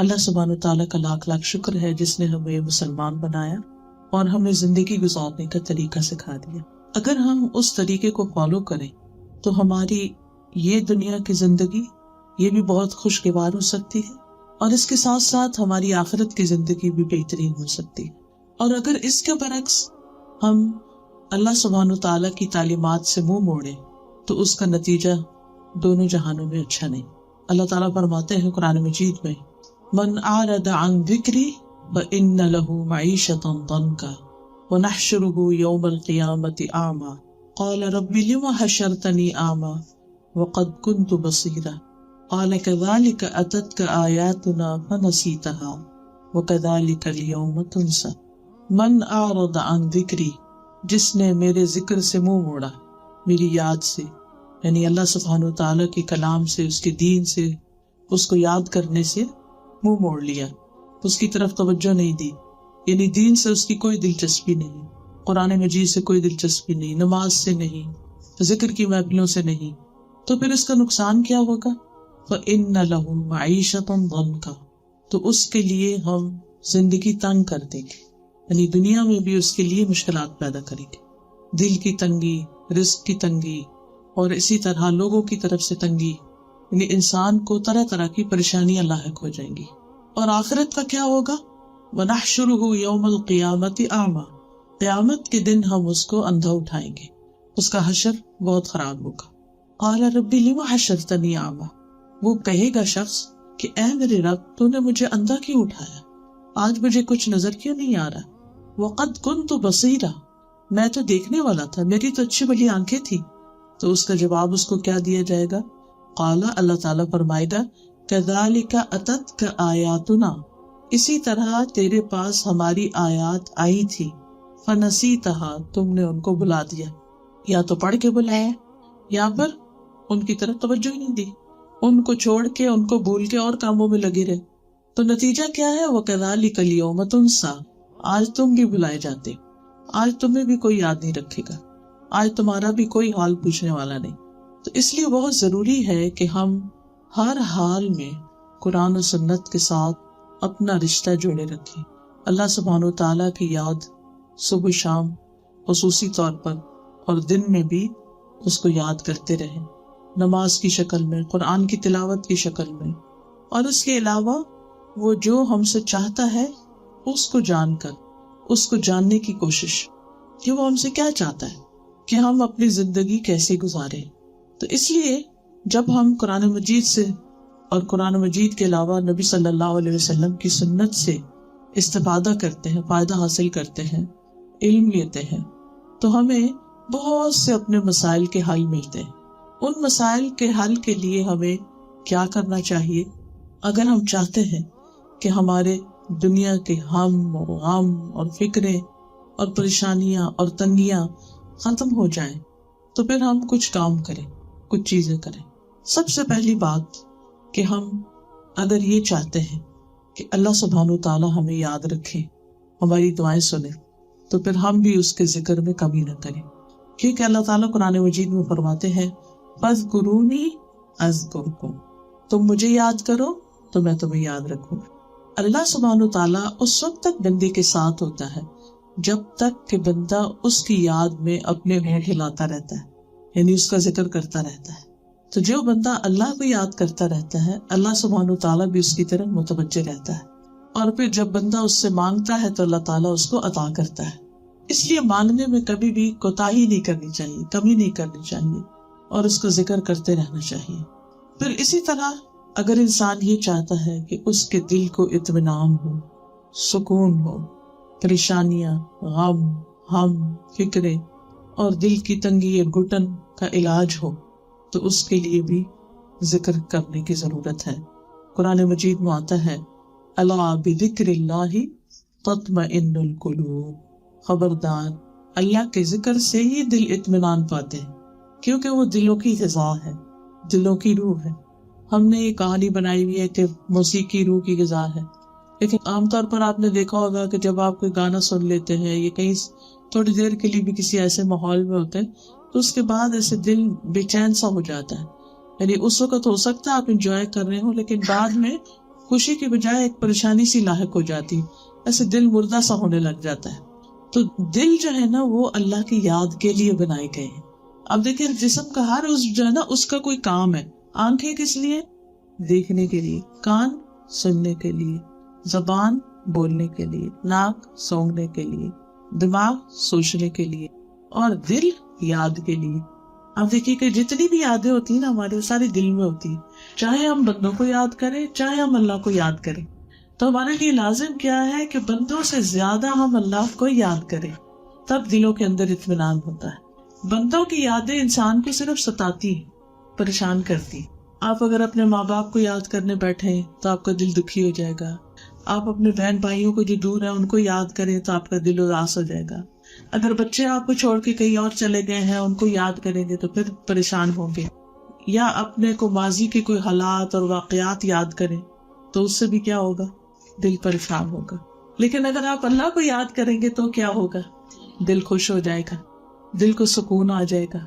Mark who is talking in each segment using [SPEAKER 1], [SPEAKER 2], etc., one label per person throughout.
[SPEAKER 1] اللہ سبحانہ تعالیٰ کا لاکھ لاکھ شکر ہے جس نے ہمیں مسلمان بنایا اور ہمیں زندگی گزارنے کا طریقہ سکھا دیا۔ اگر ہم اس طریقے کو فالو کریں تو ہماری یہ دنیا کی زندگی یہ بھی بہت خوشگوار ہو سکتی ہے، اور اس کے ساتھ ساتھ ہماری آخرت کی زندگی بھی بہترین ہو سکتی ہے۔ اور اگر اس کے برعکس ہم اللہ سبحانہ تعالیٰ کی تعلیمات سے منہ موڑیں تو اس کا نتیجہ دونوں جہانوں میں اچھا نہیں۔ اللہ تعالیٰ فرماتے ہیں قرآن مجید میں، من اعرض عن ذکری فإن له معیشۃ ضنکا ونحشره یوم القیامۃ اعمی قال رب لم حشرتنی اعمی وقد كنت بصیرا قال كذلك اتتك آیاتنا فنسیتها وكذلك اليوم تنسى۔ من اعرض عن ذکری، جس نے میرے ذکر سے منہ موڑا، میری یاد سے، یعنی اللہ سبحانہ تعالیٰ کے کلام سے، اس کے دین سے، اس کو یاد کرنے سے منہ موڑ لیا، اس کی طرف توجہ نہیں دی، یعنی دین سے اس کی کوئی دلچسپی نہیں، قرآن مجید سے کوئی دلچسپی نہیں، نماز سے نہیں، ذکر کی محفلوں سے نہیں، تو پھر اس کا نقصان کیا ہوگا؟ فَإِنَّ لَهُ مَعِيشَةً ضَنْكَ، تو اس کے لیے ہم زندگی تنگ کر دیں گے، یعنی دنیا میں بھی اس کے لیے مشکلات پیدا کریں گے، دل کی تنگی، رزق کی تنگی، اور اسی طرح لوگوں کی طرف سے تنگی، یعنی انسان کو طرح طرح کی پریشانیاں لاحق ہو جائیں گی۔ اور آخرت کا کیا ہوگا؟ وَنَحْشُرُهُ يَوْمَ الْقِيَامَةِ أَعْمَى، قیامت کے دن ہم اس کو اندھا اٹھائیں گے، اس کا حشر بہت خراب ہوگا۔ قَالَ رَبِّ لِمَ حَشَرْتَنِي أَعْمَى، وہ کہے گا شخص کہ اے میرے رب، تو نے مجھے اندھا کیوں اٹھایا، آج مجھے کچھ نظر کیوں نہیں آ رہا؟ وَقَدْ كُنْتُ بَصِيرًا، میں تو دیکھنے والا تھا، میری تو اچھی بڑی آنکھیں تھی۔ تو اس کا جواب اس کو کیا دیا جائے گا؟ قال، اللہ تعالیٰ فرمائے گا، كَذَلِكَ أَتَتْكَ آیاتنا، اسی طرح تیرے پاس ہماری آیات آئی تھی، فَنَسِيتَهَا، تم نے ان کو بھلا دیا، یا تو پڑھ کے بلایا یا پھر ان کی طرف توجہ ہی نہیں دی، ان کو چھوڑ کے، ان کو بھول کے اور کاموں میں لگے رہے۔ تو نتیجہ کیا ہے؟ وَكَذَلِكَ الْيَوْمَ تُنسَى، آج تم بھی بلائے جاتے، آج تمہیں بھی کوئی یاد نہیں رکھے گا، آج تمہارا بھی کوئی حال پوچھنے والا نہیں۔ تو اس لیے بہت ضروری ہے کہ ہم ہر حال میں قرآن و سنت کے ساتھ اپنا رشتہ جوڑے رکھیں، اللہ سبحانہ و تعالیٰ کی یاد صبح شام خصوصی طور پر اور دن میں بھی اس کو یاد کرتے رہیں، نماز کی شکل میں، قرآن کی تلاوت کی شکل میں، اور اس کے علاوہ وہ جو ہم سے چاہتا ہے اس کو جان کر، اس کو جاننے کی کوشش کہ وہ ہم سے کیا چاہتا ہے، کہ ہم اپنی زندگی کیسے گزاریں۔ تو اس لیے جب ہم قرآن مجید سے اور قرآن مجید کے علاوہ نبی صلی اللہ علیہ وسلم کی سنت سے استفادہ کرتے ہیں، فائدہ حاصل کرتے ہیں، علم لیتے ہیں، تو ہمیں بہت سے اپنے مسائل کے حل ملتے ہیں۔ ان مسائل کے حل کے لیے ہمیں کیا کرنا چاہیے؟ اگر ہم چاہتے ہیں کہ ہمارے دنیا کے ہم اور غم اور فکریں اور پریشانیاں اور تنگیاں ختم ہو جائیں، تو پھر ہم کچھ کام کریں، کچھ چیزیں کریں۔ سب سے پہلی بات کہ ہم اگر یہ چاہتے ہیں کہ اللہ سبحانہ تعالیٰ ہمیں یاد رکھے، ہماری دعائیں سنے، تو پھر ہم بھی اس کے ذکر میں کمی نہ کریں، کیونکہ اللہ تعالیٰ قرآن مجید میں فرماتے ہیں، فَاذْكُرُونِي أَذْكُرْكُمْ، تم مجھے یاد کرو تو میں تمہیں یاد رکھوں۔ اللہ سبحانہ تعالیٰ اس وقت تک بندے کے ساتھ ہوتا ہے جب تک کہ بندہ اس کی یاد میں اپنے ہونٹ ہلاتا رہتا ہے، یعنی اس کا ذکر کرتا رہتا ہے۔ تو جو بندہ اللہ کو یاد کرتا رہتا ہے، اللہ سبحانہ تعالیٰ بھی اس کی طرف متوجہ رہتا ہے، اور پھر جب بندہ اس سے مانگتا ہے تو اللہ تعالیٰ اس کو عطا کرتا ہے۔ اس لیے مانگنے میں کبھی بھی کوتاہی نہیں کرنی چاہیے، کمی نہیں کرنی چاہیے، اور اس کو ذکر کرتے رہنا چاہیے۔ پھر اسی طرح اگر انسان یہ چاہتا ہے کہ اس کے دل کو اطمینان ہو، سکون ہو، پریشانیاں، غم، ہم، فکریں اور دل کی تنگی اور گھٹن کا علاج ہو، تو اس کے لیے بھی ذکر کرنے کی ضرورت ہے۔ قرآن مجید میں آتا ہے، الا بذکر اللہ تطمئن القلوب، خبردار، اللہ کے ذکر سے ہی دل اطمینان پاتے ہیں، کیونکہ وہ دلوں کی غذا ہے، دلوں کی روح ہے۔ ہم نے یہ کہانی بنائی ہوئی ہے کہ موسیقی روح کی غذا ہے، لیکن عام طور پر آپ نے دیکھا ہوگا کہ جب آپ کوئی گانا سن لیتے ہیں یا کہیں تھوڑی دیر کے لیے بھی کسی ایسے ماحول میں ہوتے ہیں، تو اس کے بعد ایسے دل بے چین سا ہو جاتا ہے، یعنی اس وقت ہو سکتا ہے آپ انجوائے کر رہے ہوں، لیکن بعد میں خوشی کی بجائے ایک پریشانی سی لاحق ہو جاتی، ایسے دل مردہ سا ہونے لگ جاتا ہے۔ تو دل جو ہے نا وہ اللہ کی یاد کے لیے بنائے گئے ہیں۔ اب دیکھیں جسم کا ہر عضو جو ہے نا اس کا کوئی کام ہے۔ آنکھیں کس لیے؟ دیکھنے کے لیے، کان سننے کے لیے، زبان بولنے کے لیے، ناک سونگھنے کے لیے، دماغ سوچنے کے لیے، اور دل یاد کے لیے۔ اب دیکھیے کہ جتنی بھی یادیں ہوتی ہیں نا ہمارے، ساری دل میں ہوتی ہیں، چاہے ہم بندوں کو یاد کریں چاہے ہم اللہ کو یاد کریں۔ تو ہمارے لیے لازم کیا ہے کہ بندوں سے زیادہ ہم اللہ کو یاد کریں، تب دلوں کے اندر اطمینان ہوتا ہے۔ بندوں کی یادیں انسان کو صرف ستاتی ہیں، پریشان کرتی۔ آپ اگر اپنے ماں باپ کو یاد کرنے بیٹھیں تو آپ کا دل دکھی ہو جائے گا۔ آپ اپنے بہن بھائیوں کو جو دور ہیں ان کو یاد کریں تو آپ کا دل اداس ہو جائے گا۔ اگر بچے آپ کو چھوڑ کے کہیں اور چلے گئے ہیں ان کو یاد کریں گے تو پھر پریشان ہوں گے۔ یا اپنے کو ماضی کے کوئی حالات اور واقعات یاد کریں تو اس سے بھی کیا ہوگا؟ دل پریشان ہوگا۔ لیکن اگر آپ اللہ کو یاد کریں گے تو کیا ہوگا؟ دل خوش ہو جائے گا، دل کو سکون آ جائے گا۔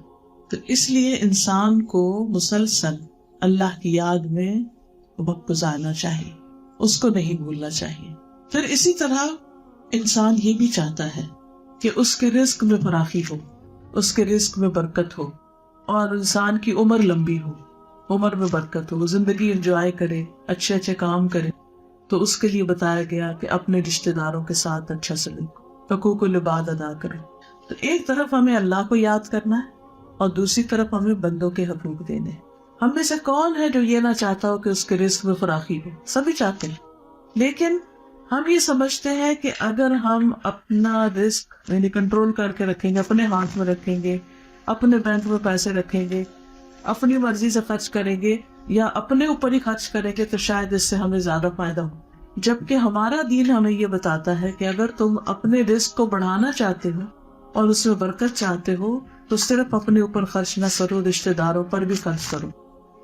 [SPEAKER 1] تو اس لیے انسان کو مسلسل اللہ کی یاد میں وقت گزارنا چاہیے، اس کو نہیں بھولنا چاہیے۔ پھر اسی طرح انسان یہ بھی چاہتا ہے کہ اس کے رزق میں فراخی ہو، اس کے رزق میں برکت ہو، اور انسان کی عمر لمبی ہو، عمر میں برکت ہو، زندگی انجوائے کرے، اچھے اچھے کام کرے۔ تو اس کے لیے بتایا گیا کہ اپنے رشتہ داروں کے ساتھ اچھا سلوک، حقوق العباد ادا کرے۔ تو ایک طرف ہمیں اللہ کو یاد کرنا ہے اور دوسری طرف ہمیں بندوں کے حقوق دینے ہیں۔ ہم میں سے کون ہے جو یہ نہ چاہتا ہو کہ اس کے رزق میں فراخی ہو؟ سبھی چاہتے ہیں، لیکن ہم یہ سمجھتے ہیں کہ اگر ہم اپنا رزق یعنی کنٹرول کر کے رکھیں گے، اپنے ہاتھ میں رکھیں گے، اپنے بینک میں پیسے رکھیں گے، اپنی مرضی سے خرچ کریں گے یا اپنے اوپر ہی خرچ کریں گے تو شاید اس سے ہمیں زیادہ فائدہ ہو۔ جبکہ ہمارا دین ہمیں یہ بتاتا ہے کہ اگر تم اپنے رزق کو بڑھانا چاہتے ہو اور اس میں برکت چاہتے ہو تو صرف اپنے اوپر خرچ نہ کرو، رشتہ داروں پر بھی خرچ کرو۔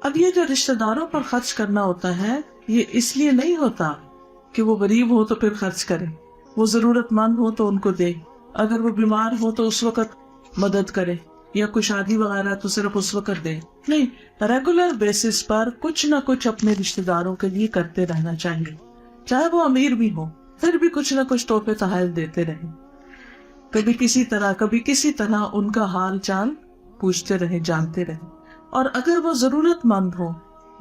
[SPEAKER 1] اب یہ جو رشتہ داروں پر خرچ کرنا ہوتا ہے یہ اس لیے نہیں ہوتا کہ وہ غریب ہو تو پھر خرچ کرے، وہ ضرورت مند ہو تو ان کو دے، اگر وہ بیمار ہو تو اس وقت مدد کرے، یا کوئی شادی وغیرہ تو صرف اس وقت دے۔ نہیں، ریگولر بیسس پر کچھ نہ کچھ اپنے رشتہ داروں کے لیے کرتے رہنا چاہیے، چاہے وہ امیر بھی ہو، پھر بھی کچھ نہ کچھ تحفے تحائف دیتے رہیں، کبھی کسی طرح ان کا حال چال پوچھتے رہیں، جانتے رہیں۔ اور اگر وہ ضرورت مند ہو،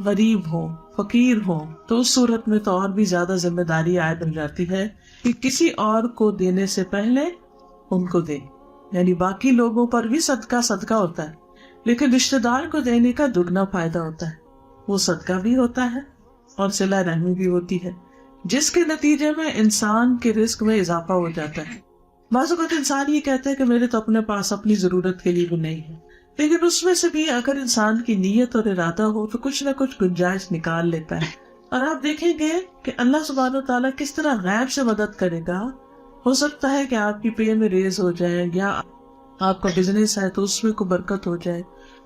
[SPEAKER 1] غریب ہو، فقیر ہو، تو اس صورت میں تو اور بھی زیادہ ذمہ داری عائد ہو جاتی ہے کہ کسی اور کو دینے سے پہلے ان کو دے۔ یعنی باقی لوگوں پر بھی صدقہ ہوتا ہے، لیکن رشتہ دار کو دینے کا دگنا فائدہ ہوتا ہے، وہ صدقہ بھی ہوتا ہے اور صلہ رحمی بھی ہوتی ہے، جس کے نتیجے میں انسان کے رزق میں اضافہ ہو جاتا ہے۔ بعض اوقات انسان یہ کہتا ہے کہ میرے تو اپنے پاس اپنی ضرورت کے لیے بھی نہیں ہے، لیکن اس میں سے بھی اگر انسان کی نیت اور ارادہ ہو تو کچھ نہ کچھ گنجائش نکال لیتا ہے۔ اور آپ دیکھیں گے کہ اللہ سبحانہ و تعالیٰ کس طرح غیب سے مدد کرے گا۔ ہو سکتا ہے کہ آپ کی پے میں ریز ہو جائے، یا آپ کا بزنس ہے تو اس میں کوئی برکت ہو جائے،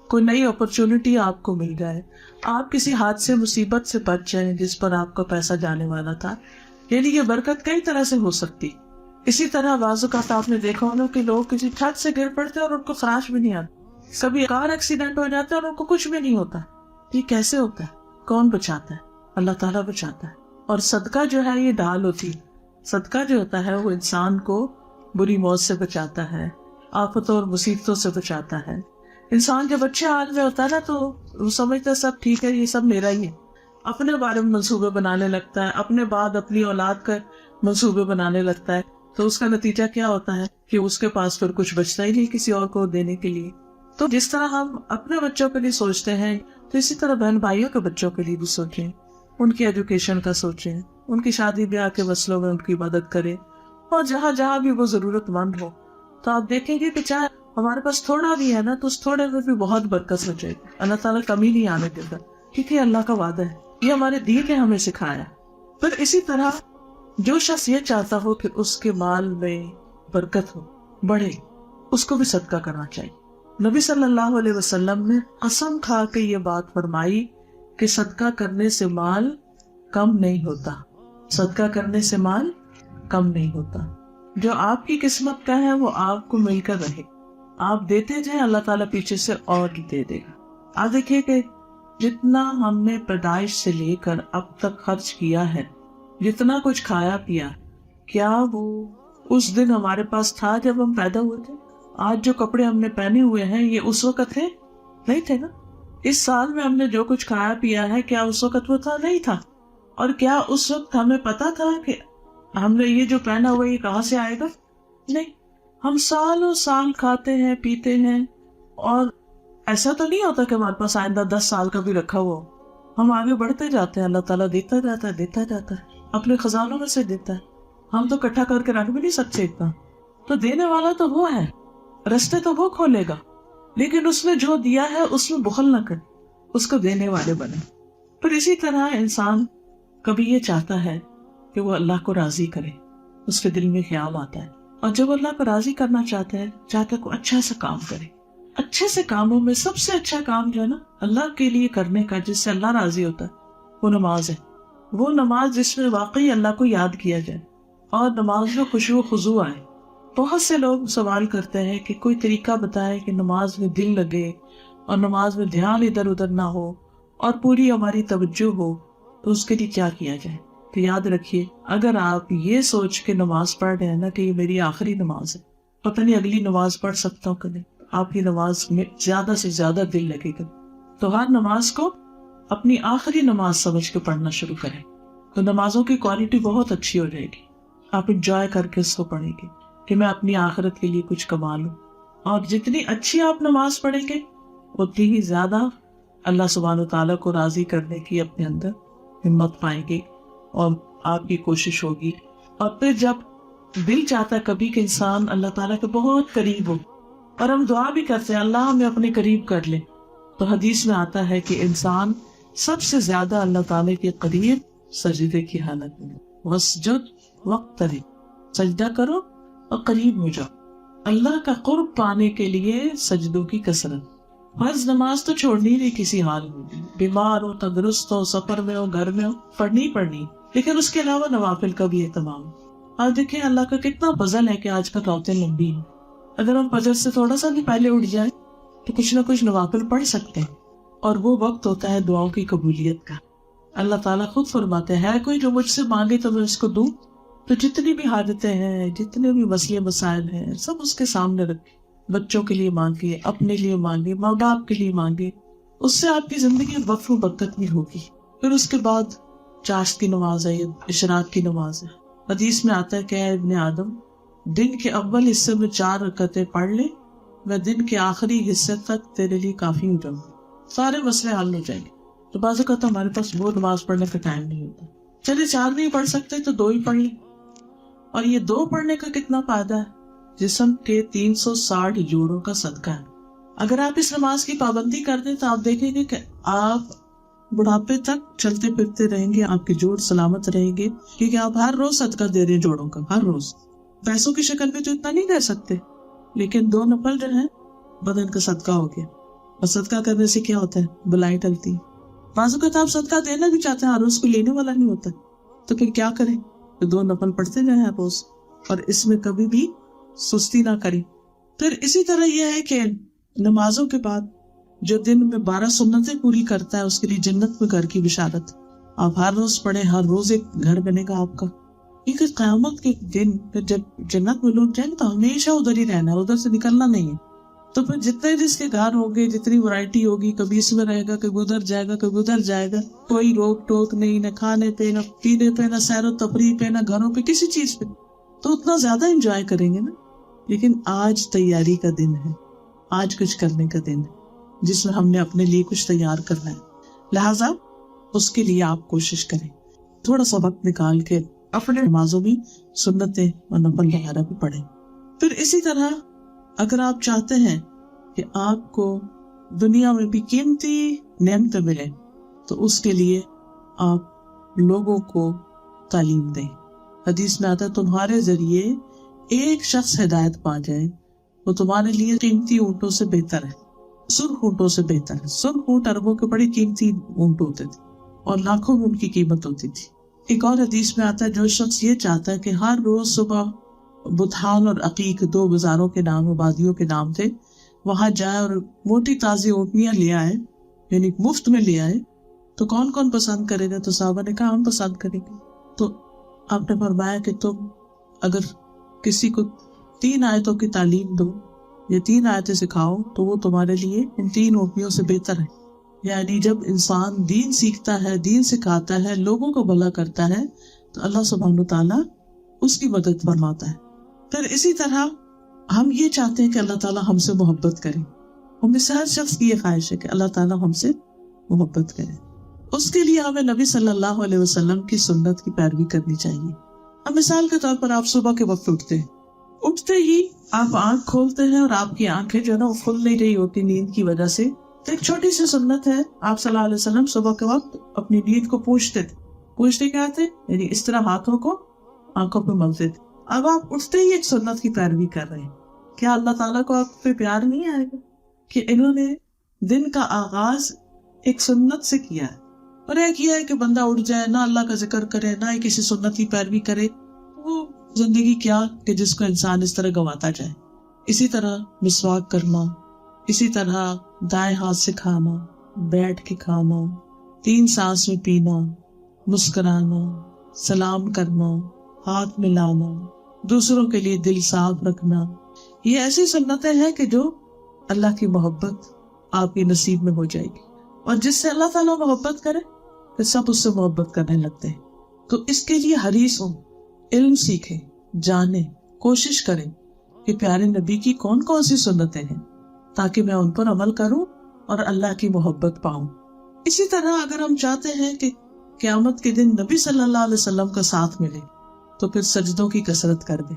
[SPEAKER 1] کوئی نئی اپرچونٹی آپ کو مل جائے، آپ کسی حادثے مصیبت سے بچ جائیں جس پر آپ کا پیسہ جانے والا تھا۔ یعنی یہ برکت کئی طرح سے ہو سکتی۔ اسی طرح بعض اوقات آپ نے دیکھا ہوگا کہ لوگ کسی چھت سے گر پڑتے ہیں اور ان کو خراش بھی نہیں آتی، کبھی کار ایکسیڈنٹ ہو جاتا ہے اور ان کو کچھ بھی نہیں ہوتا۔ یہ کیسے ہوتا ہے؟ کون بچاتا ہے؟ اللہ تعالیٰ بچاتا ہے۔ اور صدقہ جو ہے یہ ڈھال ہوتی ہے، صدقہ جو ہوتا ہے وہ انسان کو بری موت سے بچاتا ہے، آفتوں اور مصیبتوں سے بچاتا ہے۔ انسان جب اچھے حال میں ہوتا ہے نا تو وہ سمجھتا ہے سب ٹھیک ہے، یہ سب میرا ہی ہے، اپنے بارے میں منصوبے بنانے لگتا ہے، اپنے بعد اپنی اولاد کا منصوبے بنانے لگتا ہے۔ تو اس کا نتیجہ کیا ہوتا ہے کہ اس کے پاس پھر کچھ بچتا ہی نہیں کسی اور کو دینے کے لیے۔ تو جس طرح ہم اپنے بچوں کے لیے سوچتے ہیں تو اسی طرح بہن بھائیوں کے بچوں کے لیے بھی سوچیں، ان کی ایجوکیشن کا سوچیں، ان کی شادی بیاہ کے مسئلوں میں ان کی مدد کریں، اور جہاں جہاں بھی وہ ضرورت مند ہو تو آپ دیکھیں گے کہ چاہے ہمارے پاس تھوڑا بھی ہے نا تو اس تھوڑے میں بھی بہت برکت ہو جائے گی۔ اللہ تعالیٰ کمی نہیں آنے دیتا، کیونکہ اللہ کا وعدہ ہے، یہ ہمارے دین نے ہمیں سکھایا۔ پھر اسی طرح جو شخص یہ چاہتا ہو کہ اس کے مال میں برکت ہو، بڑھے، اس کو بھی صدقہ کرنا چاہیے۔ نبی صلی اللہ علیہ وسلم نے قسم کھا کے یہ بات فرمائی کہ صدقہ کرنے سے مال کم نہیں ہوتا، صدقہ کرنے سے مال کم نہیں ہوتا۔ جو آپ کی قسمت کا ہے وہ آپ کو مل کر رہے، آپ دیتے جائیں، اللہ تعالیٰ پیچھے سے اور دے دے گا۔ آپ دیکھیے کہ جتنا ہم نے پیدائش سے لے کر اب تک خرچ کیا ہے، جتنا کچھ کھایا پیا، کیا وہ اس دن ہمارے پاس تھا جب ہم پیدا ہوئے تھے؟ آج جو کپڑے ہم نے پہنے ہوئے ہیں یہ اس وقت تھے؟ نہیں تھے نا۔ اس سال میں ہم نے جو کچھ کھایا پیا ہے، کیا اس وقت وہ تھا؟ نہیں تھا۔ اور کیا اس وقت ہمیں پتا تھا کہ ہم نے یہ جو پہنا ہوا یہ کہاں سے آئے گا؟ نہیں۔ ہم سالوں سال کھاتے ہیں، پیتے ہیں، اور ایسا تو نہیں ہوتا کہ ہمارے پاس آئندہ 10 سال کا بھی رکھا ہوا ہو۔ ہم آگے بڑھتے جاتے ہیں، اللہ تعالیٰ دیتا جاتا ہے، دیتا جاتا ہے، اپنے خزانوں میں سے دیتا ہے۔ ہم تو اکٹھا کر کے رکھ بھی نہیں سکتے اتنا، تو دینے والا تو وہ ہے، رستے تو وہ کھولے گا، لیکن اس نے جو دیا ہے اس میں بخل نہ کر، اس کو دینے والے بنے۔ پھر اسی طرح انسان کبھی یہ چاہتا ہے کہ وہ اللہ کو راضی کرے، اس کے دل میں خیال آتا ہے، اور جب اللہ کو راضی کرنا چاہتا ہے کوئی اچھا سا کام کرے۔ اچھے سے کاموں میں سب سے اچھا کام جو ہے نا اللہ کے لیے کرنے کا، جس سے اللہ راضی ہوتا ہے، وہ نماز ہے۔ وہ نماز جس میں واقعی اللہ کو یاد کیا جائے اور نماز میں خشوع و خضوع آئے۔ بہت سے لوگ سوال کرتے ہیں کہ کوئی طریقہ بتائے کہ نماز میں دل لگے اور نماز میں دھیان ادھر ادھر نہ ہو اور پوری ہماری توجہ ہو، تو اس کے لیے کیا کیا جائے؟ تو یاد رکھیے، اگر آپ یہ سوچ کے نماز پڑھ رہے ہیں نا کہ یہ میری آخری نماز ہے، پتہ نہیں اگلی نماز پڑھ سکتا ہوں کہ نہیں، آپ کی نماز میں زیادہ سے زیادہ دل لگے گا۔ تو ہر نماز کو اپنی آخری نماز سمجھ کے پڑھنا شروع کریں، تو نمازوں کی کوالٹی بہت اچھی ہو جائے گی۔ آپ انجوائے کر کے اس کو پڑھیں گے کہ میں اپنی آخرت کے لیے کچھ کما لوں، اور جتنی اچھی آپ نماز پڑھیں گے اتنی ہی زیادہ اللہ سبحانہ وتعالیٰ کو راضی کرنے کی اپنے اندر ہمت پائیں گے، اور آپ کی کوشش ہوگی۔ اور پھر جب دل چاہتا ہے کبھی کہ انسان اللہ تعالیٰ کے بہت قریب ہو، اور ہم دعا بھی کرتے ہیں اللہ ہمیں اپنے قریب کر لے، تو حدیث میں آتا ہے کہ انسان سب سے زیادہ اللہ تعالیٰ کے قریب سجدے کی حالت میں، وسجد واقترب، سجدہ کرو اور قریب ہو جاؤ۔ اللہ کا قرب پانے کے لیے سجدوں کی کثرت۔ فرض نماز تو چھوڑنی نہیں کسی حال میں، بیمار ہو، تندرست ہو، سفر میں ہو، گھر میں ہو، پڑھنی پڑھنی، لیکن اس کے علاوہ نوافل کا بھی اہتمام۔ آج دیکھیں اللہ کا کتنا فضل ہے کہ آج کل راتیں لمبی ہیں، اگر ہم فجر سے تھوڑا سا بھی پہلے اٹھ جائیں تو کچھ نہ کچھ نوافل پڑھ سکتے ہیں، اور وہ وقت ہوتا ہے دعاؤں کی قبولیت کا۔ اللہ تعالیٰ خود فرماتے ہیں کوئی جو مجھ سے مانگے تو میں اس کو دوں۔ تو جتنی بھی حاجتیں ہیں، جتنے بھی مسئلے مسائل ہیں، سب اس کے سامنے رکھیں۔ بچوں کے لیے مانگے، اپنے لیے مانگے، ماں باپ کے لیے مانگے، اس سے آپ کی زندگی وقف و برکت بھی ہوگی۔ پھر اس کے بعد چاشت کی نماز ہے، اشراق کی نماز ہے۔ حدیث میں آتا ہے کہ اے ابن آدم، دن کے اول حصے میں 4 رکعتیں پڑھ لے، میں دن کے آخری حصے تک تیرے لیے کافی ہو جاؤں، سارے مسئلے حل ہو جائیں گے۔ تو بعض اوقات ہمارے پاس وہ نماز پڑھنے کا ٹائم نہیں ہوتا، چلے 4 نہیں پڑھ سکتے تو 2 ہی پڑھ لیں۔ اور یہ 2 پڑھنے کا کتنا فائدہ ہے؟ جسم کے 360 جوڑوں کا صدقہ ہے۔ اگر آپ اس نماز کی پابندی کر دیں تو آپ دیکھیں گے کہ آپ بڑھاپے تک چلتے پھرتے رہیں گے، آپ کے جوڑ سلامت رہیں گے، کیونکہ آپ ہر روز صدقہ دے رہے ہیں جوڑوں کا، ہر روز۔ پیسوں کی شکل میں تو اتنا نہیں دے سکتے، لیکن 2 نفل جو ہیں بدن کا صدقہ ہو گیا۔ اور صدقہ کرنے سے کیا ہوتا ہے؟ بلائی ٹلتی ہے۔ بعض اوقات آپ صدقہ دینا بھی چاہتے ہیں، ہر روز کوئی لینے والا نہیں ہوتا، تو پھر کیا کریں؟ 2 نفل پڑھتے جائیں روز، اور اس میں کبھی بھی سستی نہ کریں۔ پھر اسی طرح یہ ہے کہ نمازوں کے بعد جو دن میں 12 سنتیں پوری کرتا ہے اس کے لیے جنت میں گھر کی بشارت۔ آپ ہر روز پڑھیں، ہر روز ایک گھر بنے گا آپ کا، کیونکہ قیامت کے دن جب جنت میں لوگ جائیں گے تو ہمیشہ ادھر ہی رہنا ہے، ادھر سے نکلنا نہیں ہے۔ تو پھر جتنے جس کے گھر ہوگے، جتنی ورائٹی ہوگی، کبھی اس میں رہے گا، کبھی ادھر جائے گا، کبھی ادھر جائے گا، کوئی روک ٹوک نہیں، نہ کھانے پہ، نہ پینے پہ، نہ سیر و تفریح پہ، نہ گھروں پہ، کسی چیز پہ، تو اتنا زیادہ انجوائے کریں گے نا۔ لیکن آج تیاری کا دن ہے، آج کچھ کرنے کا دن ہے، جس میں ہم نے اپنے لیے کچھ تیار کرنا ہے، لہٰذا اس کے لیے آپ کوشش کریں، تھوڑا سا وقت نکال کے اپنے نمازوں بھی سنتیں اور نفل وغیرہ بھی پڑھیں۔ پھر اسی طرح اگر آپ چاہتے ہیں کہ آپ کو دنیا میں بھی قیمتی نعمتیں ملیں تو اس کے لیے آپ لوگوں کو تعلیم دیں۔ حدیث میں آتا ہے تمہارے ذریعے ایک شخص ہدایت پا جائے وہ تمہارے لیے قیمتی اونٹوں سے بہتر ہے، سرخ اونٹوں سے بہتر ہے۔ سرخ اونٹ عربوں کے بڑے قیمتی اونٹ ہوتے تھے اور لاکھوں میں ان کی قیمت ہوتی تھی۔ ایک اور حدیث میں آتا ہے جو شخص یہ چاہتا ہے کہ ہر روز صبح بطحان اور عقیق 2 بازاروں کے نام، آبادیوں کے نام تھے، وہاں جائے اور موٹی تازی اونٹنیاں لے آئے، یعنی مفت میں لے آئے تو کون کون پسند کرے گا؟ تو صحابہ نے کہا ہم پسند کریں گے. تو آپ نے فرمایا کہ تم اگر کسی کو 3 آیتوں کی تعلیم دو یا 3 آیتیں سکھاؤ تو وہ تمہارے لیے ان 3 اونٹنیوں سے بہتر ہے. یعنی جب انسان دین سیکھتا ہے، دین سکھاتا ہے، لوگوں کو بھلا کرتا ہے تو اللہ سبحانہ وتعالیٰ اس کی مدد فرماتا ہے. پھر اسی طرح ہم یہ چاہتے ہیں کہ اللہ تعالیٰ ہم سے محبت کرے. ہم میں سے ہر شخص کی یہ خواہش ہے کہ اللہ تعالیٰ ہم سے محبت کرے. اس کے لیے ہمیں نبی صلی اللہ علیہ وسلم کی سنت کی پیروی کرنی چاہیے. اب مثال کے طور پر آپ صبح کے وقت اٹھتے ہی آپ آنکھ کھولتے ہیں اور آپ کی آنکھیں جو ہے نا وہ کھل نہیں رہی ہوتی نیند کی وجہ سے. تو ایک چھوٹی سی سنت ہے، آپ صلی اللہ علیہ وسلم صبح کے وقت اپنی نیند کو پوچھتے کیا تھے؟ یعنی اس طرح ہاتھوں کو آنکھوں پہ ملتے تھے. اب آپ اٹھتے ہی ایک سنت کی پیروی کر رہے ہیں. کیا اللہ تعالیٰ کو آپ پہ پیار نہیں آئے گا کہ انہوں نے دن کا آغاز ایک سنت سے کیا ہے؟ اور ایک یہ ہے کہ بندہ اٹھ جائے، نہ اللہ کا ذکر کرے، نہ ہی کسی سنت کی پیروی کرے، وہ زندگی کیا کہ جس کو انسان اس طرح گواتا جائے. اسی طرح مسواک کرنا، اسی طرح دائیں ہاتھ سے کھانا، بیٹھ کے کھانا، 3 سانس میں پینا، مسکرانا، سلام کرنا، ہاتھ ملانا، دوسروں کے لیے دل صاف رکھنا، یہ ایسی سنتیں ہیں کہ جو اللہ کی محبت آپ کے نصیب میں ہو جائے گی. اور جس سے اللہ تعالیٰ محبت کرے پھر سب اس سے محبت کرنے لگتے ہیں. تو اس کے لیے حریص ہوں، علم سیکھیں، جانیں، کوشش کریں کہ پیارے نبی کی کون کون سی سنتیں ہیں تاکہ میں ان پر عمل کروں اور اللہ کی محبت پاؤں. اسی طرح اگر ہم چاہتے ہیں کہ قیامت کے دن نبی صلی اللہ علیہ وسلم کا ساتھ ملے تو پھر سجدوں کی کثرت کر دیں.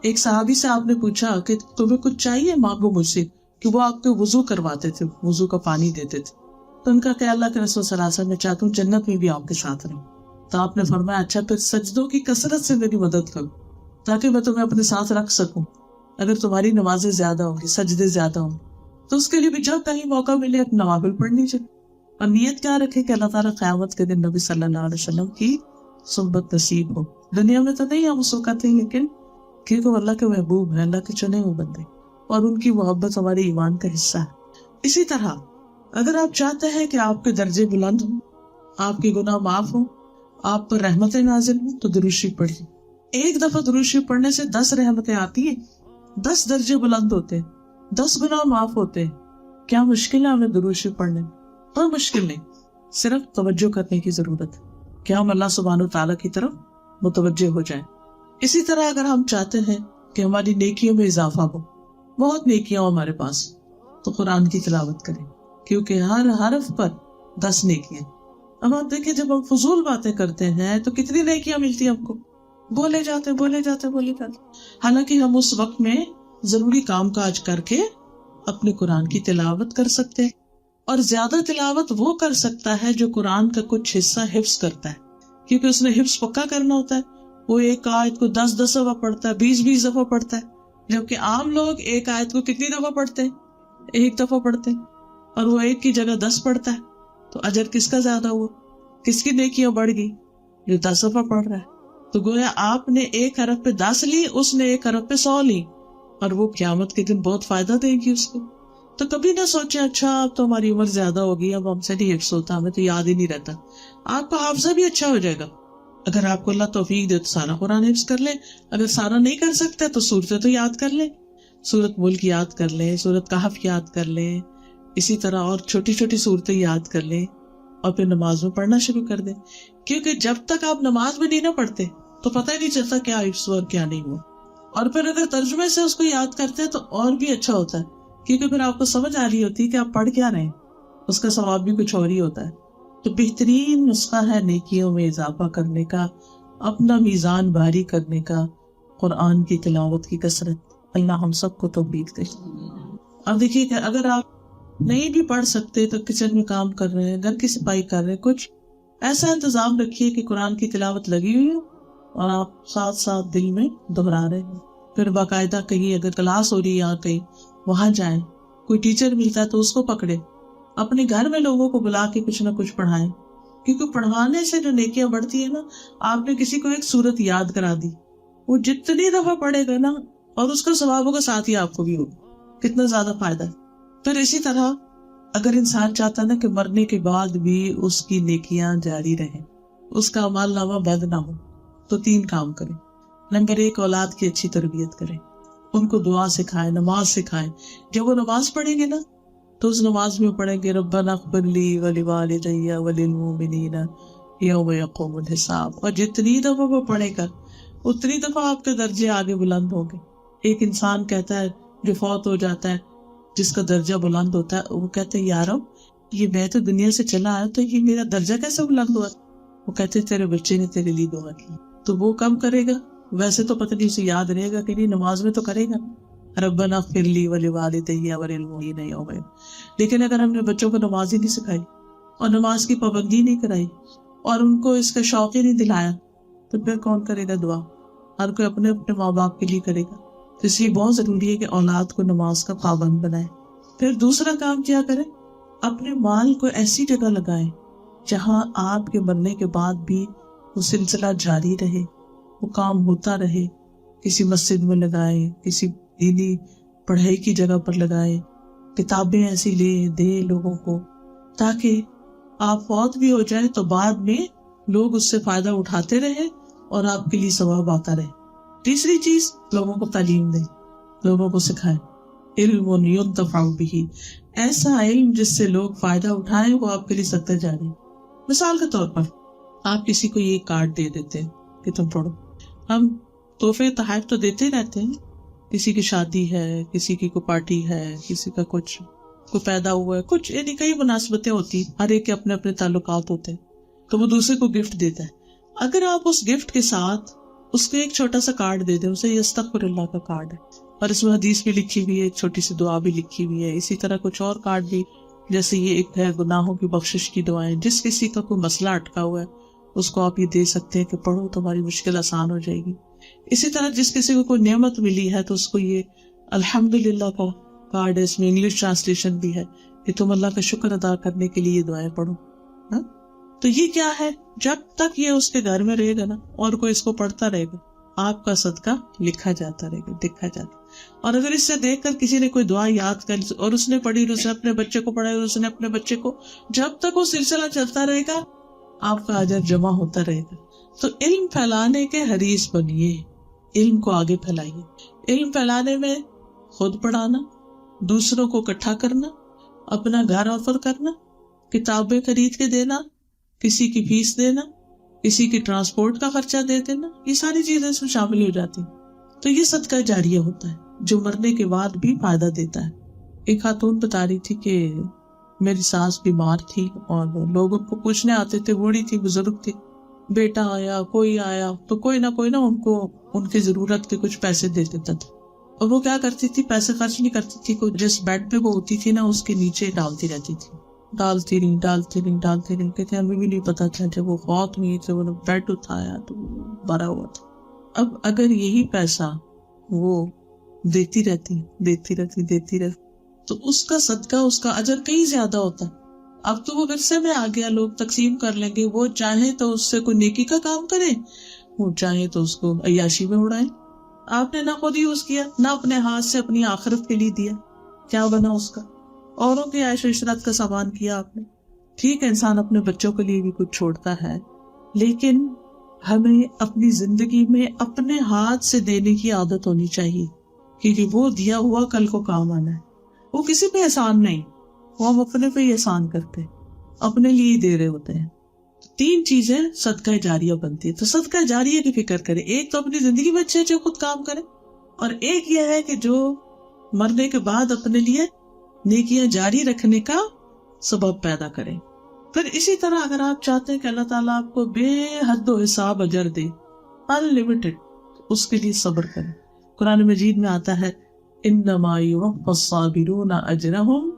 [SPEAKER 1] ایک صحابی سے آپ نے پوچھا کہ تمہیں کچھ چاہیے؟ مانگو مجھ سے، کہ وہ آپ کو وضو کرواتے تھے، وضو کا پانی دیتے تھے. تو ان کا کہ اللہ کے رسول صلی اللہ علیہ وسلم میں چاہتا ہوں جنت میں بھی آپ کے ساتھ رہوں. تو آپ نے فرمایا اچھا پھر سجدوں کی کثرت سے میری مدد کرو تاکہ میں تمہیں اپنے ساتھ رکھ سکوں. اگر تمہاری نمازیں زیادہ ہوں گی، سجدے زیادہ ہوں تو اس کے لیے بھی جب کہیں موقع ملے اپنے نوافل پڑھنی چاہیے. اور نیت کیا رکھے کہ اللہ تعالیٰ قیامت کے دن نبی صلی اللہ علیہ وسلم کی صحبت نصیب ہو. دنیا میں تو نہیں ہم اس وقت ہیں، لیکن کیونکہ وہ اللہ کے محبوب ہیں، اللہ کے چنے ہوئے بندے، اور ان کی محبت ہمارے ایمان کا حصہ ہے. اسی طرح اگر آپ چاہتے ہیں کہ آپ کے درجے بلند ہوں، آپ کے گناہ معاف ہوں، آپ پر رحمتیں نازل ہوں تو درود شریف پڑھیے. ایک دفعہ درود شریف پڑھنے سے 10 رحمتیں آتی ہیں، 10 درجے بلند ہوتے ہیں، 10 گناہ معاف ہوتے ہیں. کیا مشکل ہے ہمیں درود شریف پڑھنے میں؟ کوئی مشکل نہیں، صرف توجہ کرنے کی ضرورت ہے کہ ہم اللہ سبحانہ وتعالیٰ کی طرف متوجہ ہو جائیں. اسی طرح اگر ہم چاہتے ہیں کہ ہماری نیکیوں میں اضافہ ہو، بہت نیکیاں ہمارے پاس، تو قرآن کی تلاوت کریں کیونکہ ہر حرف پر 10 نیکیاں. اب آپ دیکھیں جب ہم فضول باتیں کرتے ہیں تو کتنی نیکیاں ملتی ہیں ہم کو، بولے جاتے. حالانکہ ہم اس وقت میں ضروری کام کاج کر کے اپنے قرآن کی تلاوت کر سکتے ہیں. اور زیادہ تلاوت وہ کر سکتا ہے جو قرآن کا کچھ حصہ حفظ کرتا ہے، کیونکہ اس نے حفظ پکا کرنا ہوتا ہے. وہ ایک آیت کو 10 دفعہ پڑھتا ہے، 20 دفعہ پڑھتا ہے، جبکہ عام لوگ ایک آیت کو کتنی دفعہ پڑھتے ہیں؟ 1 دفعہ پڑھتے ہیں، اور وہ 1 کی جگہ 10 پڑھتا ہے. تو اجر کس کا زیادہ ہوا؟ کس کی نیکیاں بڑھ گئی؟ جو 10 دفعہ پڑھ رہا ہے. تو گویا آپ نے 1 حرف پہ 10 لی، اس نے 1 حرف پہ 100 لی، اور وہ قیامت کے دن بہت فائدہ دے گی اس کو. تو کبھی نہ سوچے اچھا اب تو ہماری عمر زیادہ ہوگی، اب ہم سے نہیں حفظ ہوتا، ہمیں تو یاد ہی نہیں رہتا. آپ کا حافظہ بھی اچھا ہو جائے گا. اگر آپ کو اللہ توفیق دے تو سارا قرآن حفظ کر لیں، اگر سارا نہیں کر سکتے تو سورتیں تو یاد کر لیں، سورت ملک یاد کر لیں، سورت کہف یاد کر لیں، اسی طرح اور چھوٹی چھوٹی صورتیں یاد کر لیں، اور پھر نماز میں پڑھنا شروع کر دیں. کیونکہ جب تک آپ نماز میں نہیں نہ پڑھتے تو پتہ ہی نہیں چلتا کیا حفظ ہوا اور کیا نہیں ہوا. اور پھر اگر ترجمے سے اس کو یاد کرتے ہیں تو اور بھی اچھا ہوتا ہے، کیونکہ پھر آپ کو سمجھ آ رہی ہوتی ہے کہ آپ پڑھ کیا رہے ہیں، اس کا ثواب بھی کچھ اور ہی ہوتا ہے. تو بہترین نسخہ ہے نیکیوں میں اضافہ کرنے کا، اپنا میزان بھاری کرنے کا، قرآن کی تلاوت کی کثرت. اللہ ہم سب کو توفیق دے. اب دیکھیے کہ اگر آپ نہیں بھی پڑھ سکتے تو کچن میں کام کر رہے ہیں، گھر کی صفائی کر رہے ہیں، کچھ ایسا انتظام رکھیے کہ قرآن کی تلاوت لگی ہوئی ہو اور آپ ساتھ ساتھ دل میں دہرا رہے ہیں. پھر باقاعدہ کہیں اگر کلاس ہو رہی ہے یا کہیں وہاں جائیں، کوئی ٹیچر ملتا ہے تو اس کو پکڑے، اپنے گھر میں لوگوں کو بلا کے کچھ نہ کچھ پڑھائیں. کیونکہ پڑھوانے سے جو نیکیاں بڑھتی ہے نا، آپ نے کسی کو ایک سورت یاد کرا دی، وہ جتنی دفعہ پڑھے گا نا اور اس کا ثواب ہوگا، ساتھ ہی آپ کو بھی ہوگا. کتنا زیادہ فائدہ ہے. پھر اسی طرح اگر انسان چاہتا نا کہ مرنے کے بعد بھی اس کی نیکیاں جاری رہیں، اس کا اعمال نامہ بند نہ ہو، تو 3 کام کریں۔ نمبر 1، اولاد کی اچھی تربیت کریں، ان کو دعا سکھائیں، نماز سکھائیں۔ جب وہ نماز پڑھیں گے نا تو اس نماز میں پڑھیں گے ربنا اغفر لی ولوالدی وللمؤمنین یوم یقوم الحساب، اور جتنی دفعہ وہ پڑھے گا اتنی دفعہ آپ کے درجے آگے بلند ہوں گے۔ ایک انسان کہتا ہے جو فوت ہو جاتا ہے، جس کا درجہ بلند ہوتا ہے، وہ کہتے ہیں یا رب یہ میں تو دنیا سے چلا آیا تو یہ میرا درجہ کیسے بلند ہوا؟ وہ کہتے ہیں تیرے بچے نے تیرے لیے دعا کی، تو وہ کم کرے گا، ویسے تو پتہ نہیں اسے یاد رہے گا کہ نہیں، نماز میں تو کرے گا ربنا اغفر لی ولوالدی وللمؤمنین یوم، لیکن اگر ہم نے بچوں کو نماز ہی نہیں سکھائی اور نماز کی پابندی نہیں کرائی اور ان کو اس کا شوق ہی نہیں دلایا، تو پھر کون کرے گا دعا؟ ہر کوئی اپنے اپنے ماں باپ کے لیے کرے گا۔ تو اس لیے بہت ضروری ہے کہ اولاد کو نماز کا پابند بنائے۔ پھر دوسرا کام کیا کریں؟ اپنے مال کو ایسی جگہ لگائیں جہاں آپ کے مرنے کے بعد بھی وہ سلسلہ جاری رہے، وہ کام ہوتا رہے۔ کسی مسجد میں لگائیں، کسی دینی پڑھائی کی جگہ پر لگائیں، کتابیں ایسی لے دے لوگوں کو، تاکہ آپ فوت بھی ہو جائیں تو بعد میں لوگ اس سے فائدہ اٹھاتے رہے اور آپ کے لیے ثواب آتا رہے۔ تیسری چیز، لوگوں کو تعلیم دیں، لوگوں کو سکھائیں۔ علم ينتفع به، ایسا علم جس سے لوگ فائدہ اٹھائیں، وہ آپ کے لیے صدقہ جاری ہے۔ مثال کے طور پر آپ کسی کو یہ کارڈ دے دیتے ہیں کہ تم پڑھو۔ ہم تحفے تحائف تو دیتے رہتے ہیں، کسی کی شادی ہے، کسی کی کوئی پارٹی ہے، کسی کا کچھ کوئی پیدا ہوا ہے، کچھ یعنی کئی مناسبتیں ہوتی ہیں، ہر ایک کے اپنے اپنے تعلقات ہوتے ہیں، تو وہ دوسرے کو گفٹ دیتا ہے۔ اگر آپ اس گفٹ کے ساتھ اس کو ایک چھوٹا سا کارڈ دے دیں، اسے یہ استغفر اللہ کا کارڈ ہے، اور اس میں حدیث بھی لکھی ہوئی ہے، ایک چھوٹی سی دعا بھی لکھی ہوئی ہے، اسی طرح کچھ اور کارڈ بھی، جیسے یہ ایک ہے گناہوں کی بخشش کی دعائیں، جس کسی کا کوئی مسئلہ اٹکا ہوا ہے اس کو آپ یہ دے سکتے ہیں کہ پڑھو تمہاری مشکل آسان ہو جائے گی۔ اسی طرح جس کسی کو کوئی نعمت ملی ہے تو اس کو یہ الحمدللہ کا کارڈ ہے، اس میں انگلش ٹرانسلیشن بھی ہے کہ تم اللہ کا شکر ادا کرنے کے لیے یہ دعائیں پڑھو۔ ہاں؟ تو یہ کیا ہے؟ جب تک یہ اس کے گھر میں رہے گا نا اور کوئی اس کو پڑھتا رہے گا، آپ کا صدقہ لکھا جاتا رہے گا، دیکھا جاتا۔ اور اگر اس سے دیکھ کر کسی نے کوئی دعا یاد کر اور اس نے پڑھی اور اس نے اپنے بچے کو پڑھائی اور اس نے اپنے بچے کو، جب تک وہ سلسلہ چلتا رہے گا آپ کا اجر جمع ہوتا رہے گا۔ تو علم پھیلانے کے حریص بنیے، علم کو آگے پھیلائیے۔ علم پھیلانے میں خود پڑھانا، دوسروں کو اکٹھا کرنا، اپنا گھر آفر کرنا، کتابیں خرید کے دینا، کسی کی فیس دینا، کسی کی ٹرانسپورٹ کا خرچہ دے دینا، یہ ساری چیزیں اس میں شامل ہو جاتی ہیں۔ تو یہ صدقہ جاریہ ہوتا ہے جو مرنے کے بعد بھی فائدہ دیتا ہے۔ ایک خاتون بتا رہی تھی کہ میری ساس بیمار تھی اور لوگ ان کو پوچھنے آتے تھے، بوڑھی تھی، بزرگ تھی، بیٹا آیا، کوئی آیا تو کوئی نہ ان کو ان کی ضرورت کے کچھ پیسے دے دیتا تھا، اور وہ کیا کرتی تھی، پیسے خرچ نہیں کرتی تھی، کوئی جس بیڈ پہ وہ ہوتی تھی نا اس کے نیچے ڈالتی رہتی تھی، ڈالتی رہی کہتے ہمیں بھی نہیں پتا تھا، جب وہ فوت ہوئی تو وہ بیڈ اٹھایا تو بھرا ہوا تھا۔ اب اگر یہی پیسہ وہ دیتی رہتی تو اس کا صدقہ، اس کا اجر کہیں زیادہ ہوتا۔ اب تو وہ ورثے میں آ گیا، لوگ تقسیم کر لیں گے، وہ چاہیں تو اس سے کوئی نیکی کا کام کریں، وہ چاہیں تو اس کو عیاشی میں اڑائیں۔ آپ نے نہ خود یوز کیا، نہ اپنے ہاتھ سے اپنی آخرت کے لیے دیا، کیا بنا اس کا؟ اوروں کی عیش و عشرت کا سامان کیا آپ نے۔ ٹھیک ہے انسان اپنے بچوں کے لیے بھی کچھ چھوڑتا ہے، لیکن ہمیں اپنی زندگی میں اپنے ہاتھ سے دینے کی عادت ہونی چاہیے، کیونکہ وہ دیا ہوا کل کو کام آنا ہے۔ وہ کسی پہ احسان نہیں، وہ ہم اپنے پہ ہی احسان کرتے، اپنے لیے ہی دے رہے ہوتے ہیں۔ 3 چیزیں صدقہ جاریہ بنتی ہے۔ تو صدقہ جاریہ کی فکر کریں، ایک تو اپنی زندگی میں اچھے اچھے خود کام کریں، اور ایک یہ ہے کہ جو مرنے کے بعد اپنے لیے نیکیاں جاری رکھنے کا سبب پیدا کریں۔ پھر اسی طرح اگر آپ چاہتے ہیں کہ اللہ تعالیٰ آپ کو بے حد و حساب اجر دے، انلمیٹڈ، اس کے لیے صبر کریں۔ قرآن مجید میں آتا ہے انما یوفی الصابرون اجرہم